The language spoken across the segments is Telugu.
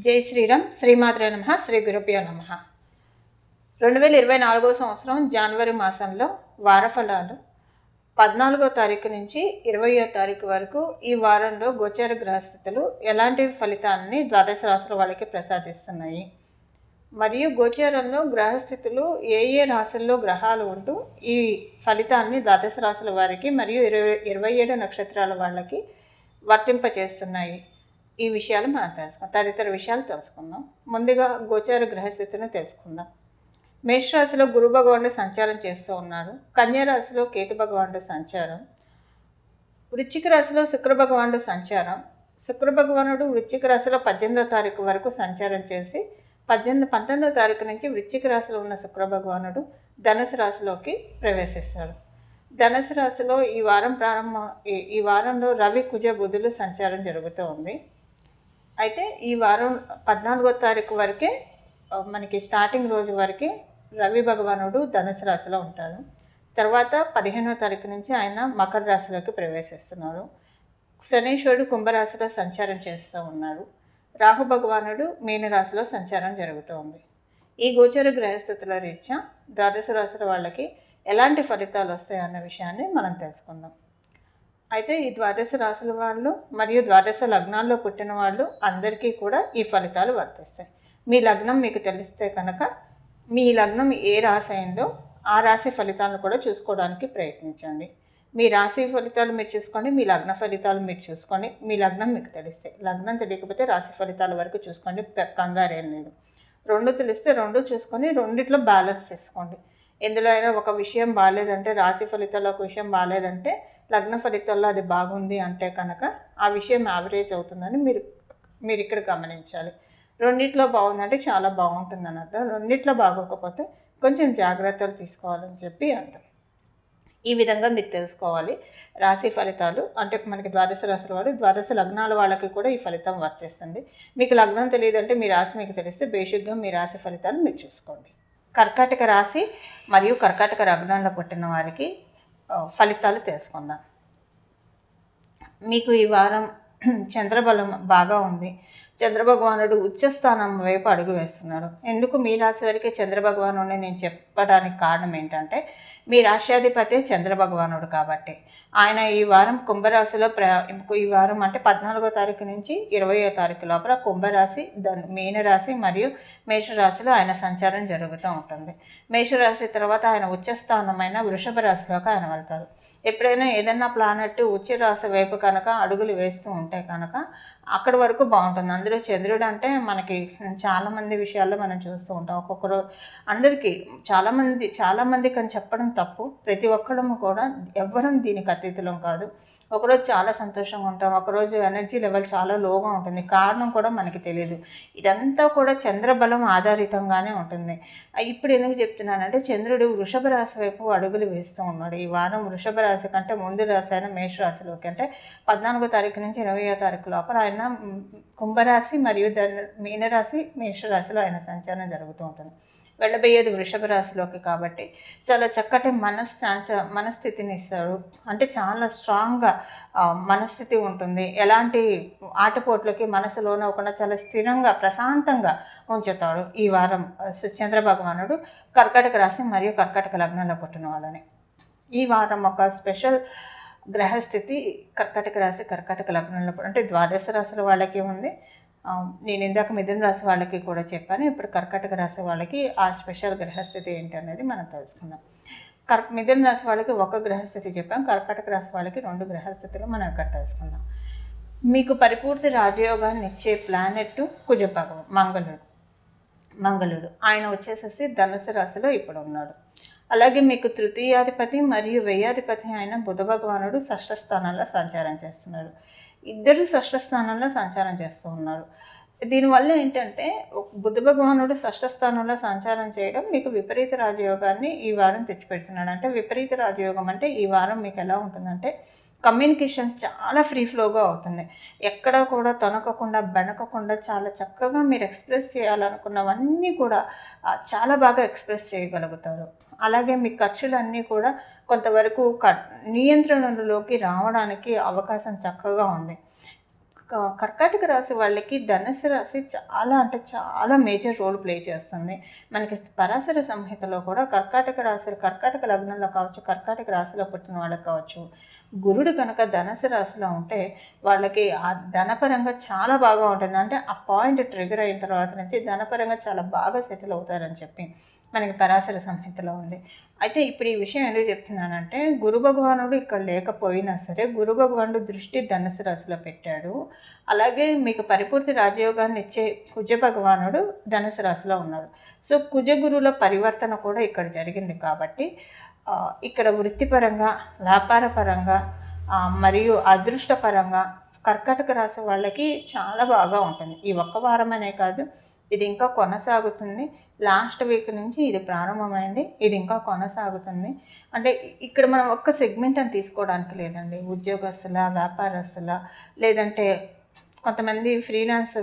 జై శ్రీరామ్. శ్రీమాత్రే నమః. శ్రీ గురుభ్యో నమః. 2024 సంవత్సరం జనవరి మాసంలో వారఫలాలు 14వ తారీఖు నుంచి 20వ తారీఖు వరకు ఈ వారంలో గోచర గ్రహస్థితులు ఎలాంటి ఫలితాన్ని ద్వాదశ రాశుల వాళ్ళకి ప్రసాదిస్తున్నాయి, మరియు గోచరంలో గ్రహస్థితులు ఏ ఏ రాశుల్లో గ్రహాలు ఉంటూ ఈ ఫలితాన్ని ద్వాదశ రాశుల వారికి మరియు 27 నక్షత్రాల వాళ్ళకి వర్తింపచేస్తున్నాయి. ఈ విషయాలు మనం తెలుసుకుందాం. తదితర విషయాలు తెలుసుకుందాం. ముందుగా గోచార గ్రహస్థితిని తెలుసుకుందాం. మేషరాశిలో గురు భగవానుడు సంచారం చేస్తూ ఉన్నాడు. కన్యా రాశిలో కేతు భగవానుడు సంచారం. వృశ్చిక రాశిలో శుక్ర భగవానుడు సంచారం. శుక్ర భగవానుడు వృశ్చిక రాశిలో 18వ తారీఖు వరకు సంచారం చేసి 19వ తారీఖు నుంచి వృశ్చిక రాశిలో ఉన్న శుక్ర భగవానుడు ధనుసు రాశిలోకి ప్రవేశిస్తాడు. ధనుసు రాశిలో ఈ వారంలో రవి కుజ బుధులు సంచారం జరుగుతూ ఉంది. అయితే ఈ వారం 14వ తారీఖు వరకే మనకి స్టార్టింగ్ రోజు వరకే రవి భగవానుడు ధనుసు రాశిలో ఉంటాడు. తర్వాత 15వ తారీఖు నుంచి ఆయన మకర రాశిలోకి ప్రవేశిస్తున్నారు. శనీశ్వరుడు కుంభరాశిలో సంచారం చేస్తూ ఉన్నారు. రాహు భగవానుడు మీనరాశిలో సంచారం జరుగుతూ ఉంది. ఈ గోచర గ్రహస్థితుల రీత్యా ద్వాదశ రాశుల వాళ్ళకి ఎలాంటి ఫలితాలు వస్తాయన్న విషయాన్ని మనం తెలుసుకుందాం. అయితే ఈ ద్వాదశ రాశుల వాళ్ళు మరియు ద్వాదశ లగ్నాల్లో పుట్టిన వాళ్ళు అందరికీ కూడా ఈ ఫలితాలు వర్తిస్తాయి. మీ లగ్నం మీకు తెలిస్తే కనుక మీ లగ్నం ఏ రాశి అయిందో ఆ రాశి ఫలితాలను కూడా చూసుకోవడానికి ప్రయత్నించండి. మీ రాశి ఫలితాలు మీరు చూసుకోండి, మీ లగ్న ఫలితాలు మీరు చూసుకోండి. మీ లగ్నం మీకు తెలిస్తే, లగ్నం తెలియకపోతే రాశి ఫలితాల వరకు చూసుకోండి, కంగారేం లేదు. రెండు తెలిస్తే రెండు చూసుకొని రెండిట్లో బ్యాలెన్స్ చేసుకోండి. ఎందులో అయినా ఒక విషయం బాగాలేదంటే, రాశి ఫలితాల్లో ఒక విషయం బాగాలేదంటే లగ్న ఫలితాల్లో అది బాగుంది అంటే కనుక ఆ విషయం యావరేజ్ అవుతుందని మీరు ఇక్కడ గమనించాలి. రెండిట్లో బాగుందంటే చాలా బాగుంటుంది అని అర్థం. రెండిట్లో బాగోకపోతే కొంచెం జాగ్రత్తలు తీసుకోవాలని చెప్పి అంటారు. ఈ విధంగా మీరు తెలుసుకోవాలి. రాశి ఫలితాలు అంటే మనకి ద్వాదశ రాశుల వారు, ద్వాదశ లగ్నాల వాళ్ళకి కూడా ఈ ఫలితం వర్తిస్తుంది. మీకు లగ్నం తెలియదంటే మీ రాశి మీకు తెలిస్తే బేసిక్గా మీ రాశి ఫలితాలు మీరు చూసుకోండి. కర్కాటక రాశి మరియు కర్కాటక లగ్నంలో పుట్టిన వారికి ఫలితాలు తెలుసుకుందాం. మీకు ఈ వారం చంద్రబలం బాగా ఉంది. చంద్రభగవానుడు ఉచ్చస్థానం వైపు అడుగు వేస్తున్నాడు. ఎందుకు మీ రాశి వారికి చంద్రభగవానుడిని నేను చెప్పడానికి కారణం ఏంటంటే, మీ రాష్ట్రాధిపతి చంద్రభగవానుడు కాబట్టి ఆయన ఈ వారం కుంభరాశిలో ఈ వారం అంటే 14వ తారీఖు నుంచి 20వ తారీఖు లోపల కుంభరాశి, మీనరాశి మరియు మేషరాశిలో ఆయన సంచారం జరుగుతూ ఉంటుంది. మేషరాశి తర్వాత ఆయన ఉచ్చస్థానమైన వృషభ రాశిలోకి ఆయన వెళ్తారు. ఎప్పుడైనా ఏదన్నా ప్లానెట్ ఉచ్చ రాశి వైపు కనుక అడుగులు వేస్తూ ఉంటే కనుక అక్కడి వరకు బాగుంటుంది. అందులో చంద్రుడు అంటే మనకి చాలామంది విషయాల్లో మనం చూస్తూ ఉంటాం. ఒక్కొక్కరు అందరికీ చాలామందికి అని చెప్పడం తప్పు. ప్రతి ఒక్కడము కూడా ఎవ్వరం దీనికి అతీతులం కాదు. ఒకరోజు చాలా సంతోషంగా ఉంటాం, ఒకరోజు ఎనర్జీ లెవెల్ చాలా లోగా ఉంటుంది. కారణం కూడా మనకి తెలియదు. ఇదంతా కూడా చంద్రబలం ఆధారితంగానే ఉంటుంది. ఇప్పుడు ఎందుకు చెప్తున్నానంటే, చంద్రుడు వృషభ రాశి వైపు అడుగులు వేస్తూ ఉన్నాడు. ఈ వారం వృషభ రాశి కంటే ముందు రాశి అయిన మేషరాశిలోకి అంటే 14వ తారీఖు నుంచి 20వ తారీఖు లోపల ఆయన కుంభరాశి మరియు మీనరాశి మేషరాశిలో ఆయన సంచారం జరుగుతూ ఉంటుంది. వెళ్ళబోయేది వృషభ రాశిలోకి కాబట్టి చాలా చక్కటి మనస్థితిని ఇస్తాడు. అంటే చాలా స్ట్రాంగ్గా మనస్థితి ఉంటుంది. ఎలాంటి ఆటపోట్లకి మనసులోనే అవ్వకుండా చాలా స్థిరంగా ప్రశాంతంగా ఉంచుతాడు ఈ వారం చంద్ర భగవానుడు కర్కాటక రాశి మరియు కర్కాటక లగ్నంలో పుట్టిన వాళ్ళని. ఈ వారం ఒక స్పెషల్ గ్రహస్థితి కర్కాటక రాశి కర్కాటక లగ్నంలో అంటే ద్వాదశ రాశుల వాళ్ళకి ఉంది. నేను ఇందాక మిథున రాశి వాళ్ళకి కూడా చెప్పాను. ఇప్పుడు కర్కాటక రాశి వాళ్ళకి ఆ స్పెషల్ గ్రహస్థితి ఏంటి అనేది మనం తెలుసుకుందాం. మిథున రాశి వాళ్ళకి ఒక గ్రహస్థితి చెప్పాం, కర్కాటక రాశి వాళ్ళకి 2 గ్రహస్థితులు మనం ఇక్కడ తెలుసుకుందాం. మీకు పరిపూర్తి రాజయోగాన్ని ఇచ్చే ప్లానెట్ కుజ మంగళుడు ఆయన వచ్చేసేసి ధనుసు రాశిలో ఇప్పుడు ఉన్నాడు. అలాగే మీకు తృతీయాధిపతి మరియు వ్యయాధిపతి అయిన బుధ భగవానుడు షష్ఠ స్థానంలో సంచారం చేస్తున్నాడు. ఇద్దరు షష్ఠ స్థానంలో సంచారం చేస్తూ ఉన్నారు. దీనివల్ల ఏంటంటే బుధ భగవానుడు షష్ఠ స్థానంలో సంచారం చేయడం మీకు విపరీత రాజయోగాన్ని ఈ వారం తెచ్చిపెడుతున్నాడు. అంటే విపరీత రాజయోగం అంటే ఈ వారం మీకు ఎలా ఉంటుందంటే, కమ్యూనికేషన్స్ చాలా ఫ్రీ ఫ్లోగా అవుతుంది. ఎక్కడ కూడా తొనకకుండా బెనకకుండా చాలా చక్కగా మీరు ఎక్స్ప్రెస్ చేయాలనుకున్నవన్నీ కూడా చాలా బాగా ఎక్స్ప్రెస్ చేయగలుగుతారు. అలాగే మీ ఖర్చులన్నీ కూడా కొంతవరకు నియంత్రణలోకి రావడానికి అవకాశం చక్కగా ఉంది. కర్కాటక రాశి వాళ్ళకి ధనుసు రాశి చాలా అంటే చాలా మేజర్ రోల్ ప్లే చేస్తుంది. మనకి పరాశర సంహితలో కూడా కర్కాటక రాశి, కర్కాటక లగ్నంలో కావచ్చు, కర్కాటక రాశిలో పుట్టిన వాళ్ళకి కావచ్చు, గురుడు కనుక ధనుసు రాశిలో ఉంటే వాళ్ళకి ఆ ధనపరంగా చాలా బాగా ఉంటుంది. అంటే ఆ పాయింట్ ట్రిగర్ అయిన తర్వాత నుంచి ధనపరంగా చాలా బాగా సెటిల్ అవుతారని చెప్పి మనకి పరాశర సంహితలో ఉంది. అయితే ఇప్పుడు ఈ విషయం ఎందుకు చెప్తున్నానంటే, గురు భగవానుడు ఇక్కడ లేకపోయినా సరే గురు భగవానుడు దృష్టి ధనుసు రాశిలో పెట్టాడు. అలాగే మీకు పరిపూర్తి రాజయోగాన్ని ఇచ్చే కుజ భగవానుడు ధనుసు రాశిలో ఉన్నాడు. సో కుజ గురువుల పరివర్తన కూడా ఇక్కడ జరిగింది కాబట్టి ఇక్కడ వృత్తిపరంగా, వ్యాపారపరంగా మరియు అదృష్టపరంగా కర్కాటక రాశి వాళ్ళకి చాలా బాగా ఉంటుంది. ఈ ఒక్క వారమనే కాదు, ఇది ఇంకా కొనసాగుతుంది. లాస్ట్ వీక్ నుంచి ఇది ప్రారంభమైంది, ఇది ఇంకా కొనసాగుతుంది. అంటే ఇక్కడ మనం ఒక్క సెగ్మెంట్ అని తీసుకోవడానికి లేదండి. ఉద్యోగస్తుల, వ్యాపారస్తుల, లేదంటే కొంతమంది ఫ్రీలాన్స్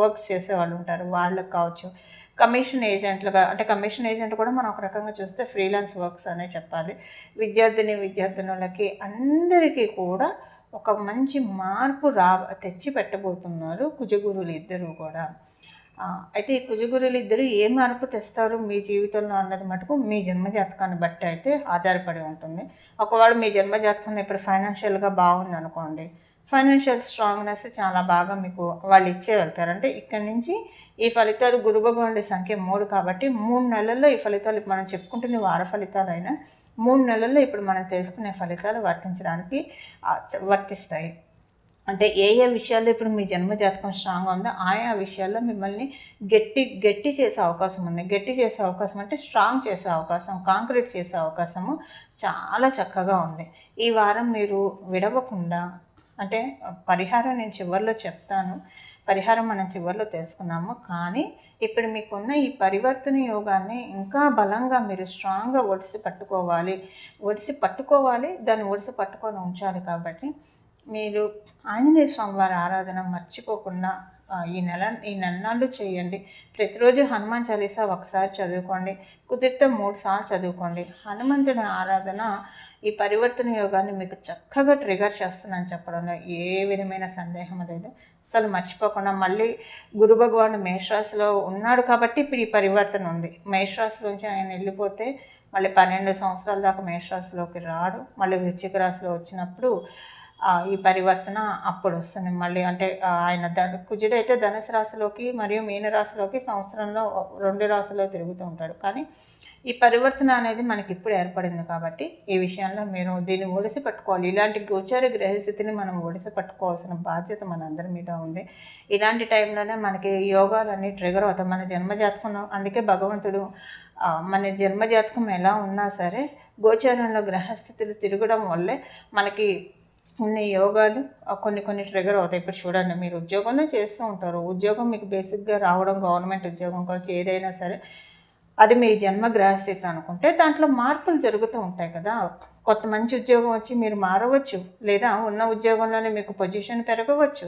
వర్క్స్ చేసేవాళ్ళు ఉంటారు, వాళ్ళకి కావచ్చు. కమిషన్ ఏజెంట్లుగా, అంటే కమిషన్ ఏజెంట్ కూడా మనం ఒక రకంగా చూస్తే ఫ్రీలాన్స్ వర్క్స్ అనే చెప్పాలి. విద్యార్థినులకి అందరికీ కూడా ఒక మంచి మార్పు తెచ్చి పెట్టబోతున్నారు కుజగురువులు ఇద్దరు కూడా. అయితే ఈ కుజగురువులు ఇద్దరు ఏ మార్పు తెస్తారు మీ జీవితంలో అన్నది మటుకు మీ జన్మజాతకాన్ని బట్టి అయితే ఆధారపడి ఉంటుంది. ఒకవేళ మీ జన్మజాతకం ఇప్పుడు ఫైనాన్షియల్గా బాగుంది అనుకోండి, ఫైనాన్షియల్ స్ట్రాంగ్నెస్ చాలా బాగా మీకు వాళ్ళు ఇచ్చే వెళ్తారు. అంటే ఇక్కడ నుంచి ఈ ఫలితాలు గురు భగవానుడి సంఖ్య 3 కాబట్టి 3 నెలల్లో ఈ ఫలితాలు మనం చెప్పుకుంటున్న వార ఫలితాలైనా 3 నెలల్లో ఇప్పుడు మనం తెలుసుకునే ఫలితాలు వర్తిస్తాయి. అంటే ఏ విషయాల్లో ఇప్పుడు మీ జన్మజాతకం స్ట్రాంగ్ ఉందో ఆయా విషయాల్లో మిమ్మల్ని గట్టి చేసే అవకాశం ఉంది. గట్టి చేసే అవకాశం అంటే స్ట్రాంగ్ చేసే అవకాశం, కాంక్రీట్ చేసే అవకాశము చాలా చక్కగా ఉంది. ఈ వారం మీరు విడవకుండా, అంటే పరిహారం నేను చివరిలో చెప్తాను, పరిహారం మనం చివరిలో తెలుసుకున్నాము. కానీ ఇప్పుడు మీకున్న ఈ పరివర్తన యోగాన్ని ఇంకా బలంగా మీరు స్ట్రాంగ్గా ఒడిసి పట్టుకోవాలి, దాన్ని ఒడిసి పట్టుకొని ఉంచాలి. కాబట్టి మీరు ఆంజనేయ స్వామి వారి ఆరాధన మర్చిపోకుండా ఈ నెలనాళ్ళు చేయండి. ప్రతిరోజు హనుమాన్ చాలీసా ఒకసారి చదువుకోండి, కుదిరితే 3 సార్లు చదువుకోండి. హనుమంతుడి ఆరాధన ఈ పరివర్తన యోగాన్ని మీకు చక్కగా ట్రిగర్ చేస్తుందని చెప్పడంలో ఏ విధమైన సందేహం లేదు. అసలు మర్చిపోకుండా, మళ్ళీ గురు భగవానుడు మేషరాశిలో ఉన్నాడు కాబట్టి ఇప్పుడు ఈ పరివర్తన ఉంది. మేషరాశిలోంచి ఆయన వెళ్ళిపోతే మళ్ళీ 12 సంవత్సరాల దాకా మేషరాశిలోకి రాడు. మళ్ళీ వృశ్చిక రాశిలో వచ్చినప్పుడు ఈ పరివర్తన అప్పుడు వస్తుంది మళ్ళీ. అంటే ఆయన కుజుడు అయితే ధనుసు రాశిలోకి మరియు మీనరాశిలోకి సంవత్సరంలో 2 రాశుల్లో తిరుగుతూ ఉంటాడు. కానీ ఈ పరివర్తన అనేది మనకి ఇప్పుడు ఏర్పడింది కాబట్టి ఈ విషయంలో మీరు దీన్ని ఒడిసి పట్టుకోవాలి. ఇలాంటి గోచార గ్రహస్థితిని మనం ఒడిసి పట్టుకోవాల్సిన బాధ్యత మనందరి మీద ఉంది. ఇలాంటి టైంలోనే మనకి యోగాలన్నీ ట్రిగర్ అవుతాయి. మన జన్మజాతకం, అందుకే భగవంతుడు మన జన్మజాతకం ఎలా ఉన్నా సరే గోచారంలో గ్రహస్థితులు తిరగడం వల్లే మనకి ఉన్న యోగాలు కొన్ని ట్రిగర్ అవుతాయి. ఇప్పుడు చూడండి, మీరు ఉద్యోగంలో చేస్తూ ఉంటారు, ఉద్యోగం మీకు బేసిక్గా రావడం, గవర్నమెంట్ ఉద్యోగం కావచ్చు, ఏదైనా సరే అది మీ జన్మ గ్రహస్థితి అనుకుంటే దాంట్లో మార్పులు జరుగుతూ ఉంటాయి కదా. కొత్త మంచి ఉద్యోగం వచ్చి మీరు మారవచ్చు, లేదా ఉన్న ఉద్యోగంలోనే మీకు పొజిషన్ పెరగవచ్చు,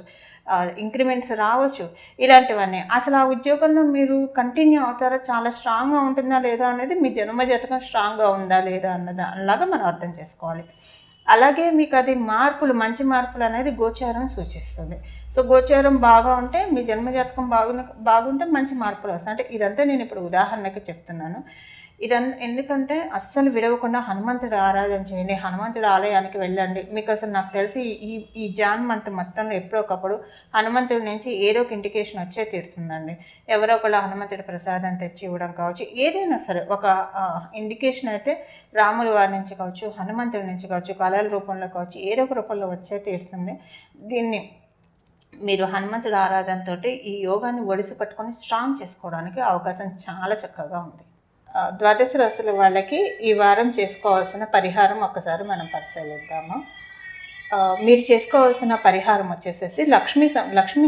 ఇంక్రిమెంట్స్ రావచ్చు. ఇలాంటివన్నీ అసలు ఆ ఉద్యోగంలో మీరు కంటిన్యూ అవుతారా, చాలా స్ట్రాంగ్గా ఉంటుందా లేదా అనేది మీ జన్మజాతకం స్ట్రాంగ్గా ఉందా లేదా అలాగా మనం అర్థం చేసుకోవాలి. అలాగే మీకు అది మంచి మార్పులు అనేది గోచారం సూచిస్తుంది. సో గోచారం బాగా ఉంటే మీ జన్మజాతకం బాగుంటే మంచి మార్పులు వస్తాయి. అంటే ఇదంతా నేను ఇప్పుడు ఉదాహరణకి చెప్తున్నాను. ఎందుకంటే అస్సలు విడవకుండా హనుమంతుడి ఆరాధన చేయండి, హనుమంతుడి ఆలయానికి వెళ్ళండి. మీకు అసలు నాకు తెలిసి ఈ జాన్ మంత్ మొత్తంలో ఎప్పుడో ఒకప్పుడు హనుమంతుడి నుంచి ఏదో ఒక ఇండికేషన్ వచ్చే తీరుతుందండి. ఎవరో ఒకళ్ళు హనుమంతుడి ప్రసాదం తెచ్చి ఇవ్వడం కావచ్చు, ఏదైనా సరే ఒక ఇండికేషన్ అయితే రాముల వారి నుంచి కావచ్చు, హనుమంతుడి నుంచి కావచ్చు, కళల రూపంలో కావచ్చు, ఏదో ఒక రూపంలో వచ్చే తీరుతుంది. దీన్ని మీరు హనుమంతుడి ఆరాధనతో ఈ యోగాన్ని ఒడిసి పట్టుకొని స్ట్రాంగ్ చేసుకోవడానికి అవకాశం చాలా చక్కగా ఉంది. ద్వాదశ రాశుల వాళ్ళకి ఈ వారం చేసుకోవాల్సిన పరిహారం ఒకసారి మనం పరిశీలిద్దాము. మీరు చేసుకోవాల్సిన పరిహారం వచ్చేసేసి లక్ష్మీ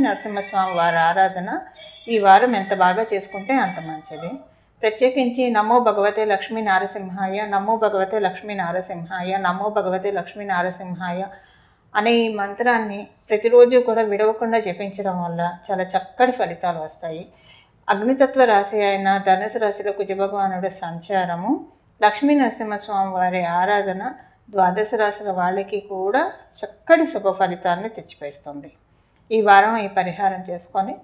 నరసింహస్వామి వారి ఆరాధన ఈ వారం ఎంత బాగా చేసుకుంటే అంత మంచిది. ప్రత్యేకించి నమో భగవతే లక్ష్మీ నారసింహాయ, నమో భగవతే లక్ష్మీ నారసింహాయ, నమో భగవతే లక్ష్మీ నారసింహాయ అనే ఈ మంత్రాన్ని ప్రతిరోజు కూడా విడవకుండా జపించడం వల్ల చాలా చక్కటి ఫలితాలు వస్తాయి. అగ్నితత్వ రాశి అయిన ధనుసు రాశిలో కుజభగవానుడి సంచారము, లక్ష్మీ నరసింహస్వామి వారి ఆరాధన ద్వాదశ రాశుల వాళ్ళకి కూడా చక్కటి శుభ ఫలితాన్ని తెచ్చిపెడుతుంది. ఈ వారం ఈ పరిహారం చేసుకొని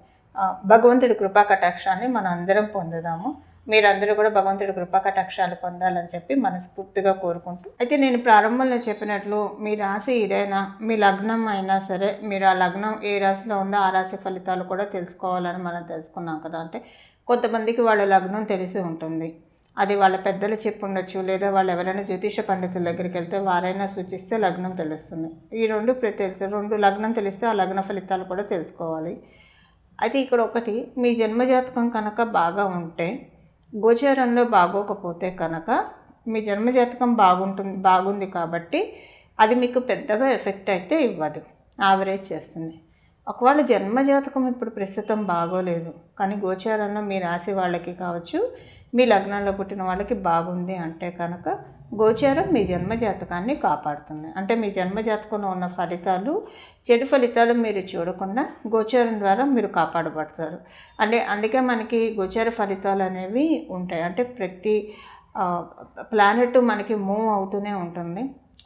భగవంతుడి కృపా కటాక్షాన్ని మనం అందరం పొందుదాము. మీరందరూ కూడా భగవంతుడి కృపా కటాక్షాలు పొందాలని చెప్పి మనస్ఫూర్తిగా కోరుకుంటూ, అయితే నేను ప్రారంభంలో చెప్పినట్లు మీ రాశి ఏదైనా, మీ లగ్నం అయినా సరే, మీరు ఆ లగ్నం ఏ రాశిలో ఉందో ఆ రాశి ఫలితాలు కూడా తెలుసుకోవాలని మనం తెలుసుకున్నాం కదా. అంటే కొంతమందికి వాళ్ళ లగ్నం తెలిసి ఉంటుంది, అది వాళ్ళ పెద్దలు చెప్పి ఉండొచ్చు, లేదా వాళ్ళు ఎవరైనా జ్యోతిష పండితుల దగ్గరికి వెళ్తే వారైనా సూచిస్తే లగ్నం తెలుస్తుంది. ఈ రెండు తెలుసు, రెండు లగ్నం తెలిస్తే ఆ లగ్న ఫలితాలు కూడా తెలుసుకోవాలి. అయితే ఇక్కడ ఒకటి, మీ జన్మజాతకం కనుక బాగా ఉంటే, గోచారంలో బాగోకపోతే కనుక మీ జన్మజాతకం బాగుంది కాబట్టి అది మీకు పెద్దగా ఎఫెక్ట్ అయితే ఇవ్వదు, యావరేజ్ చేస్తుంది. ఒకవేళ జన్మజాతకం ఇప్పుడు ప్రస్తుతం బాగోలేదు కానీ గోచారంలో మీ రాశి వాళ్ళకి కావచ్చు, మీ లగ్నంలో పుట్టిన వాళ్ళకి బాగుంది అంటే కనుక గోచారం మీ జన్మజాతకాన్ని కాపాడుతుంది. అంటే మీ జన్మజాతకంలో ఉన్న ఫలితాలు, చెడు ఫలితాలు మీరు చూడకుండా గోచారం ద్వారా మీరు కాపాడబడతారు. అంటే అందుకే మనకి గోచార ఫలితాలు అనేవి ఉంటాయి. అంటే ప్రతి ప్లానెట్ మనకి మూవ్ అవుతూనే ఉంటుంది.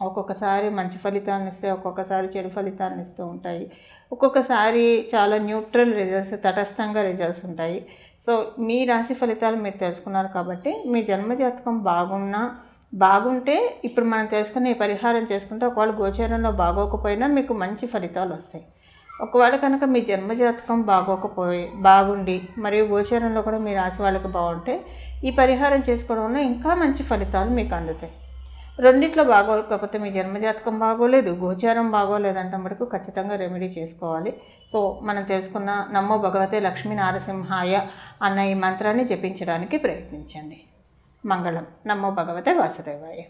ఒక్కొక్కసారి మంచి ఫలితాలను ఇస్తే, ఒక్కొక్కసారి చెడు ఫలితాలను ఇస్తూ ఉంటాయి. ఒక్కొక్కసారి చాలా న్యూట్రల్ రిజల్ట్స్, తటస్థంగా రిజల్ట్స్ ఉంటాయి. సో మీ రాశి ఫలితాలు మీరు తెలుసుకున్నారు కాబట్టి మీ జన్మజాతకం బాగుంటే ఇప్పుడు మనం తెలుసుకునే పరిహారం చేసుకుంటే, ఒకవేళ గోచారంలో బాగోకపోయినా మీకు మంచి ఫలితాలు వస్తాయి. ఒకవేళ కనుక మీ జన్మజాతకం బాగుండి మరియు గోచారంలో కూడా మీ రాశి వాళ్ళకి బాగుంటే ఈ పరిహారం చేసుకోవడం వల్ల ఇంకా మంచి ఫలితాలు మీకు అందుతాయి. రెండిట్లో బాగోకపోతే, మీ జన్మజాతకం బాగోలేదు, గోచారం బాగోలేదంటే మటుకు ఖచ్చితంగా రెమెడీ చేసుకోవాలి. సో మనం తెలుసుకున్న నమో భగవతే లక్ష్మీ నారసింహాయ అన్న ఈ మంత్రాన్ని జపించడానికి ప్రయత్నించండి. మంగళం. నమో భగవతే వాసుదేవాయ.